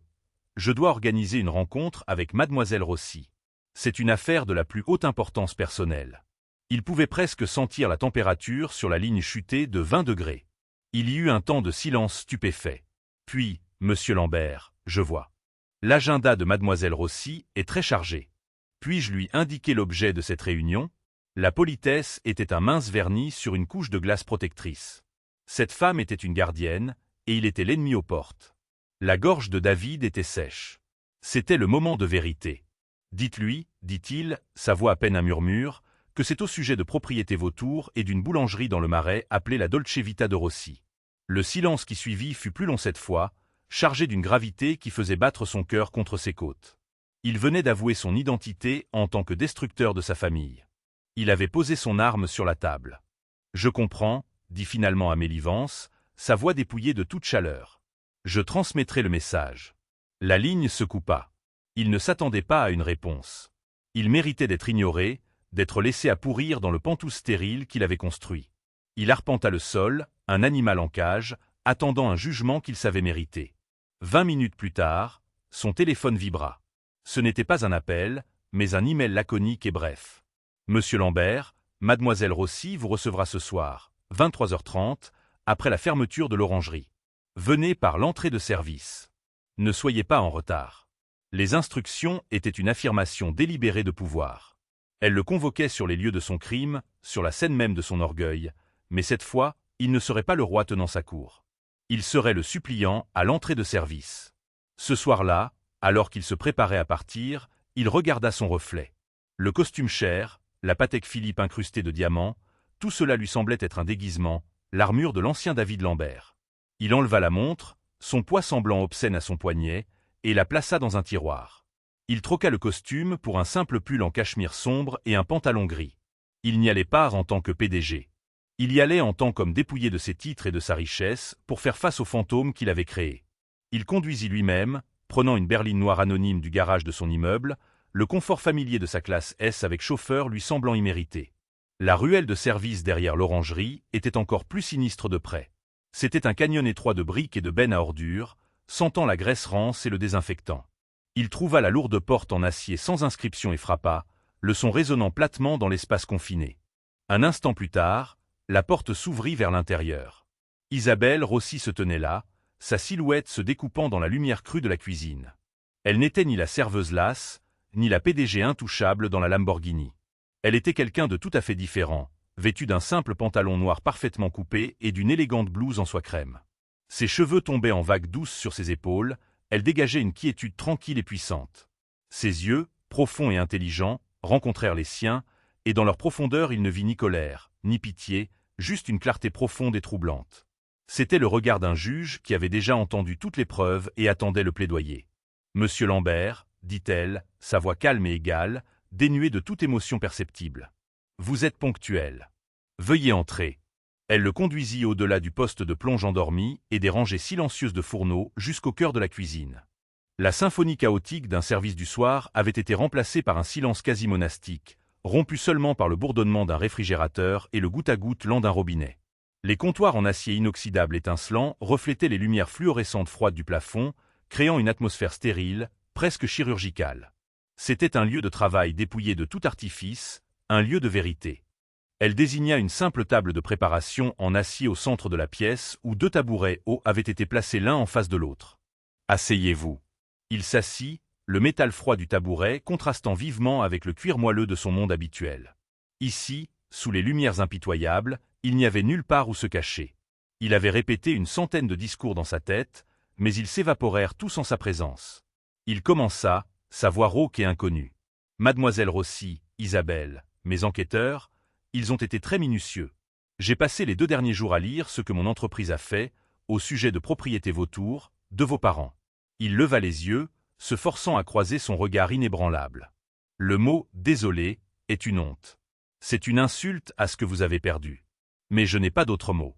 dois organiser une rencontre avec mademoiselle Rossi. C'est une affaire de la plus haute importance personnelle. Il pouvait presque sentir la température sur la ligne chuter de 20 degrés. Il y eut un temps de silence stupéfait. Puis, monsieur Lambert, je vois. L'agenda de mademoiselle Rossi est très chargé. Puis-je lui indiquer l'objet de cette réunion? La politesse était un mince vernis sur une couche de glace protectrice. Cette femme était une gardienne, et il était l'ennemi aux portes. La gorge de David était sèche. C'était le moment de vérité. Dites-lui, dit-il, sa voix à peine un murmure, que c'est au sujet de propriété vautour et d'une boulangerie dans le Marais appelée la Dolce Vita de Rossi. Le silence qui suivit fut plus long cette fois, chargé d'une gravité qui faisait battre son cœur contre ses côtes. Il venait d'avouer son identité en tant que destructeur de sa famille. Il avait posé son arme sur la table. « Je comprends », dit finalement Amélie Vance, sa voix dépouillée de toute chaleur. « Je transmettrai le message. » La ligne se coupa. Il ne s'attendait pas à une réponse. Il méritait d'être ignoré, d'être laissé à pourrir dans le pantouse stérile qu'il avait construit. Il arpenta le sol, un animal en cage, attendant un jugement qu'il savait mériter. 20 minutes plus tard, son téléphone vibra. Ce n'était pas un appel, mais un email laconique et bref. « Monsieur Lambert, mademoiselle Rossi vous recevra ce soir, 23h30, après la fermeture de l'orangerie. Venez par l'entrée de service. Ne soyez pas en retard. » Les instructions étaient une affirmation délibérée de pouvoir. Elle le convoquait sur les lieux de son crime, sur la scène même de son orgueil, mais cette fois, il ne serait pas le roi tenant sa cour. Il serait le suppliant à l'entrée de service. Ce soir-là, alors qu'il se préparait à partir, il regarda son reflet. Le costume cher, la Patek Philippe incrustée de diamants, tout cela lui semblait être un déguisement, l'armure de l'ancien David Lambert. Il enleva la montre, son poids semblant obscène à son poignet, et la plaça dans un tiroir. Il troqua le costume pour un simple pull en cachemire sombre et un pantalon gris. Il n'y allait pas en tant que PDG. Il y allait en tant qu'homme dépouillé de ses titres et de sa richesse pour faire face aux fantômes qu'il avait créés. Il conduisit lui-même, prenant une berline noire anonyme du garage de son immeuble, le confort familier de sa classe S avec chauffeur lui semblant immérité. La ruelle de service derrière l'orangerie était encore plus sinistre de près. C'était un canyon étroit de briques et de bennes à ordures, sentant la graisse rance et le désinfectant. Il trouva la lourde porte en acier sans inscription et frappa, le son résonnant platement dans l'espace confiné. Un instant plus tard, la porte s'ouvrit vers l'intérieur. Isabelle Rossi se tenait là, sa silhouette se découpant dans la lumière crue de la cuisine. Elle n'était ni la serveuse lasse, ni la PDG intouchable dans la Lamborghini. Elle était quelqu'un de tout à fait différent, vêtue d'un simple pantalon noir parfaitement coupé et d'une élégante blouse en soie crème. Ses cheveux tombaient en vagues douces sur ses épaules, elle dégageait une quiétude tranquille et puissante. Ses yeux, profonds et intelligents, rencontrèrent les siens, et dans leur profondeur il ne vit ni colère, ni pitié, juste une clarté profonde et troublante. C'était le regard d'un juge qui avait déjà entendu toutes les preuves et attendait le plaidoyer. « Monsieur Lambert, dit-elle, sa voix calme et égale, dénuée de toute émotion perceptible. Vous êtes ponctuel. Veuillez entrer. » Elle le conduisit au-delà du poste de plonge endormi et des rangées silencieuses de fourneaux jusqu'au cœur de la cuisine. La symphonie chaotique d'un service du soir avait été remplacée par un silence quasi monastique, rompu seulement par le bourdonnement d'un réfrigérateur et le goutte-à-goutte lent d'un robinet. Les comptoirs en acier inoxydable étincelant reflétaient les lumières fluorescentes froides du plafond, créant une atmosphère stérile, presque chirurgicale. C'était un lieu de travail dépouillé de tout artifice, un lieu de vérité. Elle désigna une simple table de préparation en acier au centre de la pièce où 2 tabourets hauts avaient été placés l'un en face de l'autre. « Asseyez-vous. » Il s'assit, le métal froid du tabouret contrastant vivement avec le cuir moelleux de son monde habituel. Ici, sous les lumières impitoyables, il n'y avait nulle part où se cacher. Il avait répété une centaine de discours dans sa tête, mais ils s'évaporèrent tous en sa présence. Il commença, sa voix rauque et inconnue. « Mademoiselle Rossi, Isabelle, mes enquêteurs, ils ont été très minutieux. J'ai passé les 2 derniers jours à lire ce que mon entreprise a fait, au sujet de propriété vautour, de vos parents. » Il leva les yeux, se forçant à croiser son regard inébranlable. Le mot « désolé » est une honte. C'est une insulte à ce que vous avez perdu. Mais je n'ai pas d'autre mot.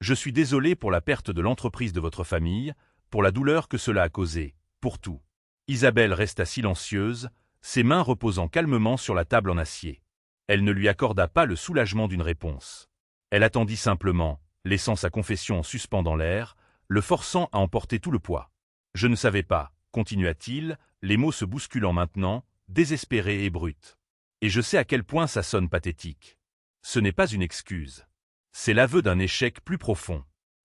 Je suis désolé pour la perte de l'entreprise de votre famille, pour la douleur que cela a causée, pour tout. Isabelle resta silencieuse, ses mains reposant calmement sur la table en acier. Elle ne lui accorda pas le soulagement d'une réponse. Elle attendit simplement, laissant sa confession en suspens dans l'air, le forçant à emporter tout le poids. « Je ne savais pas », continua-t-il, les mots se bousculant maintenant, désespérés et bruts. « Et je sais à quel point ça sonne pathétique. Ce n'est pas une excuse. C'est l'aveu d'un échec plus profond.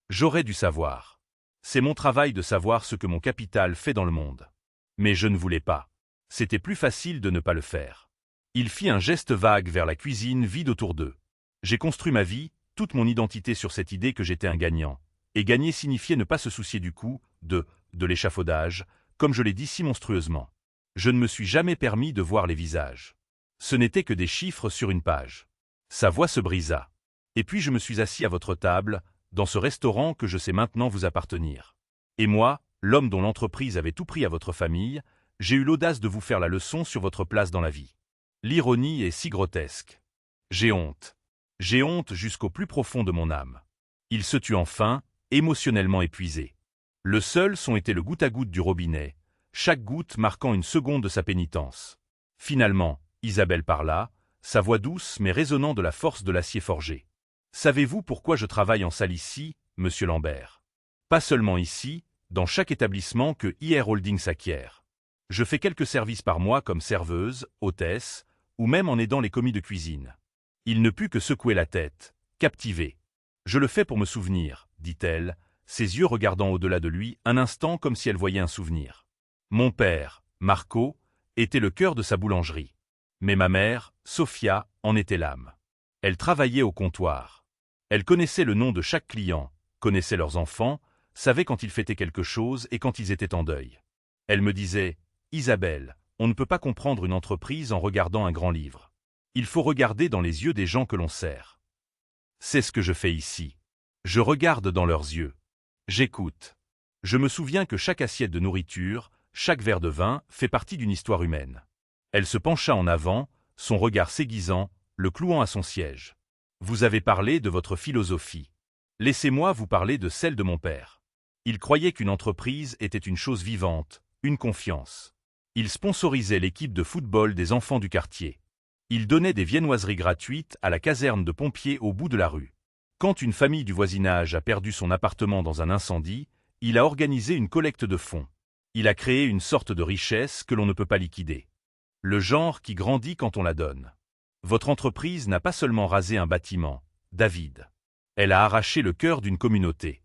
J'aurais dû savoir. C'est mon travail de savoir ce que mon capital fait dans le monde. Mais je ne voulais pas. C'était plus facile de ne pas le faire. » Il fit un geste vague vers la cuisine vide autour d'eux. « J'ai construit ma vie, toute mon identité sur cette idée que j'étais un gagnant. Et gagner signifiait ne pas se soucier du coût, de l'échafaudage, comme je l'ai dit si monstrueusement. Je ne me suis jamais permis de voir les visages. Ce n'étaient que des chiffres sur une page. » Sa voix se brisa. « Et puis je me suis assis à votre table, dans ce restaurant que je sais maintenant vous appartenir. Et moi, l'homme dont l'entreprise avait tout pris à votre famille, j'ai eu l'audace de vous faire la leçon sur votre place dans la vie. L'ironie est si grotesque. J'ai honte. J'ai honte jusqu'au plus profond de mon âme. » Il se tut enfin, émotionnellement épuisé. Le seul son était le goutte-à-goutte du robinet, chaque goutte marquant une seconde de sa pénitence. Finalement, Isabelle parla, sa voix douce mais résonnant de la force de l'acier forgé. « Savez-vous pourquoi je travaille en salle ici, monsieur Lambert? Pas seulement ici, dans chaque établissement que IR Holdings acquiert. Je fais quelques services par mois comme serveuse, hôtesse, ou même en aidant les commis de cuisine. » Il ne put que secouer la tête, captivé. « Je le fais pour me souvenir, » dit-elle, ses yeux regardant au-delà de lui un instant comme si elle voyait un souvenir. « Mon père, Marco, était le cœur de sa boulangerie. Mais ma mère, Sophia, en était l'âme. Elle travaillait au comptoir. Elle connaissait le nom de chaque client, connaissait leurs enfants, savaient quand ils fêtaient quelque chose et quand ils étaient en deuil. Elle me disait, « Isabelle, on ne peut pas comprendre une entreprise en regardant un grand livre. Il faut regarder dans les yeux des gens que l'on sert. » C'est ce que je fais ici. Je regarde dans leurs yeux. J'écoute. Je me souviens que chaque assiette de nourriture, chaque verre de vin fait partie d'une histoire humaine. Elle se pencha en avant, son regard s'aiguisant, le clouant à son siège. Vous avez parlé de votre philosophie. Laissez-moi vous parler de celle de mon père. Il croyait qu'une entreprise était une chose vivante, une confiance. Il sponsorisait l'équipe de football des enfants du quartier. Il donnait des viennoiseries gratuites à la caserne de pompiers au bout de la rue. Quand une famille du voisinage a perdu son appartement dans un incendie, il a organisé une collecte de fonds. Il a créé une sorte de richesse que l'on ne peut pas liquider. Le genre qui grandit quand on la donne. Votre entreprise n'a pas seulement rasé un bâtiment, David. Elle a arraché le cœur d'une communauté.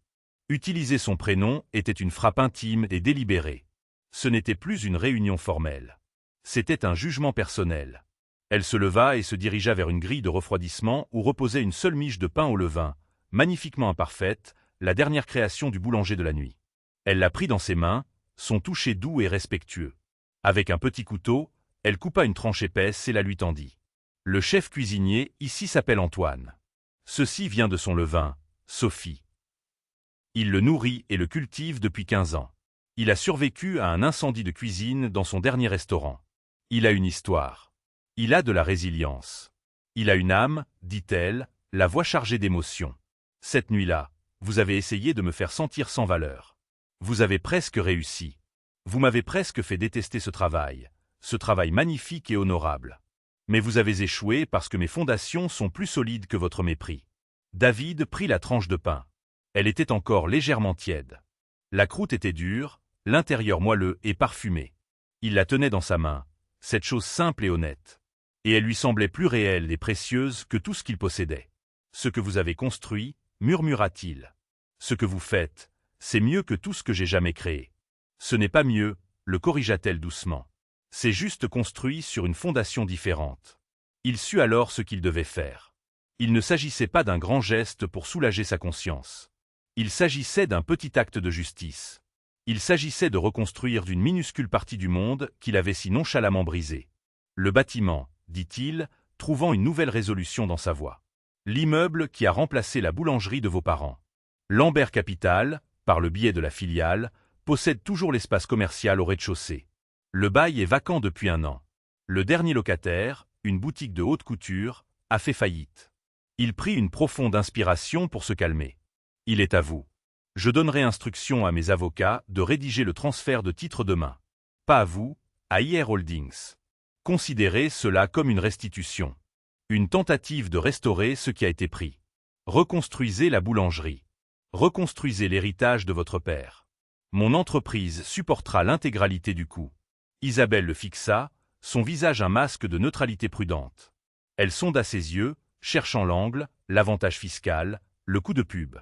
Utiliser son prénom était une frappe intime et délibérée. Ce n'était plus une réunion formelle. C'était un jugement personnel. Elle se leva et se dirigea vers une grille de refroidissement où reposait une seule miche de pain au levain, magnifiquement imparfaite, la dernière création du boulanger de la nuit. Elle la prit dans ses mains, son toucher doux et respectueux. Avec un petit couteau, elle coupa une tranche épaisse et la lui tendit. Le chef cuisinier ici s'appelle Antoine. Ceci vient de son levain, Sophie. Il le nourrit et le cultive depuis 15 ans. Il a survécu à un incendie de cuisine dans son dernier restaurant. Il a une histoire. Il a de la résilience. Il a une âme, dit-elle, la voix chargée d'émotion. Cette nuit-là, vous avez essayé de me faire sentir sans valeur. Vous avez presque réussi. Vous m'avez presque fait détester ce travail magnifique et honorable. Mais vous avez échoué parce que mes fondations sont plus solides que votre mépris. David prit la tranche de pain. Elle était encore légèrement tiède. La croûte était dure, l'intérieur moelleux et parfumé. Il la tenait dans sa main, cette chose simple et honnête. Et elle lui semblait plus réelle et précieuse que tout ce qu'il possédait. Ce que vous avez construit, murmura-t-il. Ce que vous faites, c'est mieux que tout ce que j'ai jamais créé. Ce n'est pas mieux, le corrigea-t-elle doucement. C'est juste construit sur une fondation différente. Il sut alors ce qu'il devait faire. Il ne s'agissait pas d'un grand geste pour soulager sa conscience. Il s'agissait d'un petit acte de justice. Il s'agissait de reconstruire d'une minuscule partie du monde qu'il avait si nonchalamment brisée. Le bâtiment, dit-il, trouvant une nouvelle résolution dans sa voix. L'immeuble qui a remplacé la boulangerie de vos parents. Lambert Capital, par le biais de la filiale, possède toujours l'espace commercial au rez-de-chaussée. Le bail est vacant depuis 1 an. Le dernier locataire, une boutique de haute couture, a fait faillite. Il prit une profonde inspiration pour se calmer. Il est à vous. Je donnerai instruction à mes avocats de rédiger le transfert de titres demain. Pas à vous, à IR Holdings. Considérez cela comme une restitution. Une tentative de restaurer ce qui a été pris. Reconstruisez la boulangerie. Reconstruisez l'héritage de votre père. Mon entreprise supportera l'intégralité du coût. Isabelle le fixa, son visage un masque de neutralité prudente. Elle sonda ses yeux, cherchant l'angle, l'avantage fiscal, le coup de pub.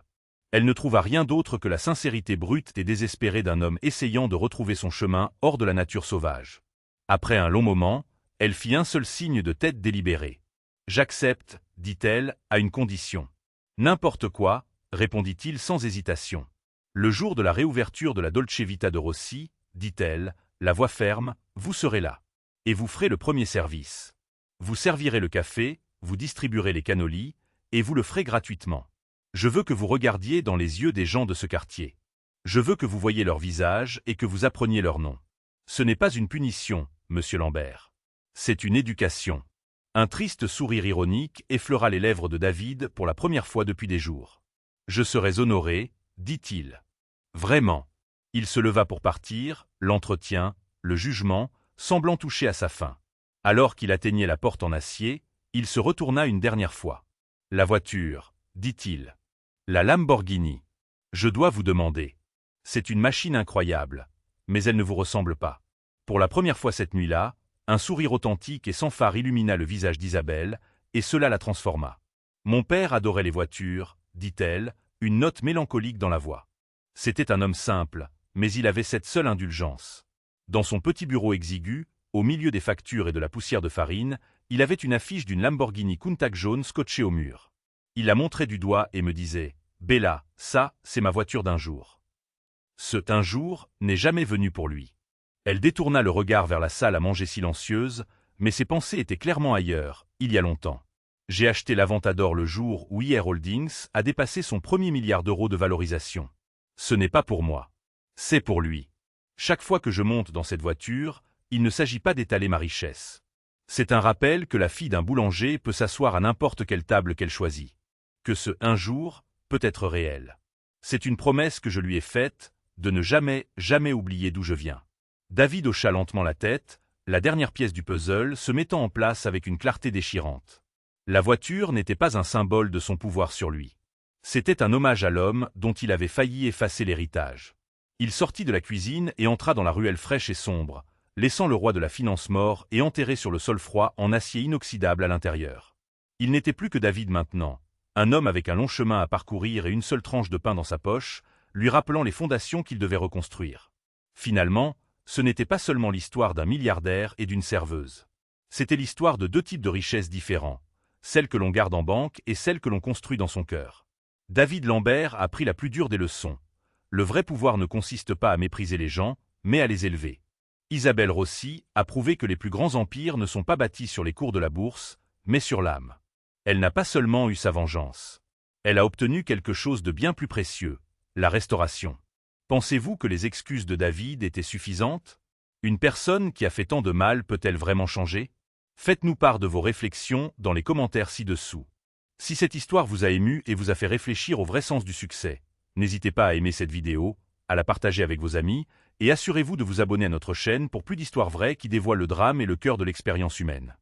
Elle ne trouva rien d'autre que la sincérité brute et désespérée d'un homme essayant de retrouver son chemin hors de la nature sauvage. Après un long moment, elle fit un seul signe de tête délibéré. « J'accepte, dit-elle, à une condition. »« N'importe quoi, répondit-il sans hésitation. Le jour de la réouverture de la Dolce Vita de Rossi, dit-elle, la voix ferme, vous serez là. Et vous ferez le premier service. Vous servirez le café, vous distribuerez les cannolis, et vous le ferez gratuitement. Je veux que vous regardiez dans les yeux des gens de ce quartier. Je veux que vous voyiez leur visage et que vous appreniez leur nom. Ce n'est pas une punition, monsieur Lambert. C'est une éducation. Un triste sourire ironique effleura les lèvres de David pour la première fois depuis des jours. Je serais honoré, dit-il. Vraiment. Il se leva pour partir, l'entretien, le jugement, semblant toucher à sa fin. Alors qu'il atteignait la porte en acier, il se retourna une dernière fois. La voiture, dit-il. La Lamborghini. Je dois vous demander. C'est une machine incroyable, mais elle ne vous ressemble pas. Pour la première fois cette nuit-là, un sourire authentique et sans phare illumina le visage d'Isabelle, et cela la transforma. Mon père adorait les voitures, dit-elle, une note mélancolique dans la voix. C'était un homme simple, mais il avait cette seule indulgence. Dans son petit bureau exigu, au milieu des factures et de la poussière de farine, il avait une affiche d'une Lamborghini Countach jaune scotchée au mur. Il la montrait du doigt et me disait « Bella, ça, c'est ma voiture d'un jour. Ce « un jour » n'est jamais venu pour lui. Elle détourna le regard vers la salle à manger silencieuse, mais ses pensées étaient clairement ailleurs, il y a longtemps. J'ai acheté l'Aventador le jour où IR Holdings a dépassé son premier milliard d'euros de valorisation. Ce n'est pas pour moi. C'est pour lui. Chaque fois que je monte dans cette voiture, il ne s'agit pas d'étaler ma richesse. C'est un rappel que la fille d'un boulanger peut s'asseoir à n'importe quelle table qu'elle choisit. Que ce « un jour » peut être réel. C'est une promesse que je lui ai faite, de ne jamais, jamais oublier d'où je viens. David hocha lentement la tête, la dernière pièce du puzzle se mettant en place avec une clarté déchirante. La voiture n'était pas un symbole de son pouvoir sur lui. C'était un hommage à l'homme dont il avait failli effacer l'héritage. Il sortit de la cuisine et entra dans la ruelle fraîche et sombre, laissant le roi de la finance mort et enterré sur le sol froid en acier inoxydable à l'intérieur. Il n'était plus que David maintenant, un homme avec un long chemin à parcourir et une seule tranche de pain dans sa poche, lui rappelant les fondations qu'il devait reconstruire. Finalement, ce n'était pas seulement l'histoire d'un milliardaire et d'une serveuse. C'était l'histoire de deux types de richesses différents, celle que l'on garde en banque et celle que l'on construit dans son cœur. David Lambert a appris la plus dure des leçons. Le vrai pouvoir ne consiste pas à mépriser les gens, mais à les élever. Isabelle Rossi a prouvé que les plus grands empires ne sont pas bâtis sur les cours de la bourse, mais sur l'âme. Elle n'a pas seulement eu sa vengeance. Elle a obtenu quelque chose de bien plus précieux, la restauration. Pensez-vous que les excuses de David étaient suffisantes? Une personne qui a fait tant de mal peut-elle vraiment changer? Faites-nous part de vos réflexions dans les commentaires ci-dessous. Si cette histoire vous a ému et vous a fait réfléchir au vrai sens du succès, n'hésitez pas à aimer cette vidéo, à la partager avec vos amis, et assurez-vous de vous abonner à notre chaîne pour plus d'histoires vraies qui dévoilent le drame et le cœur de l'expérience humaine.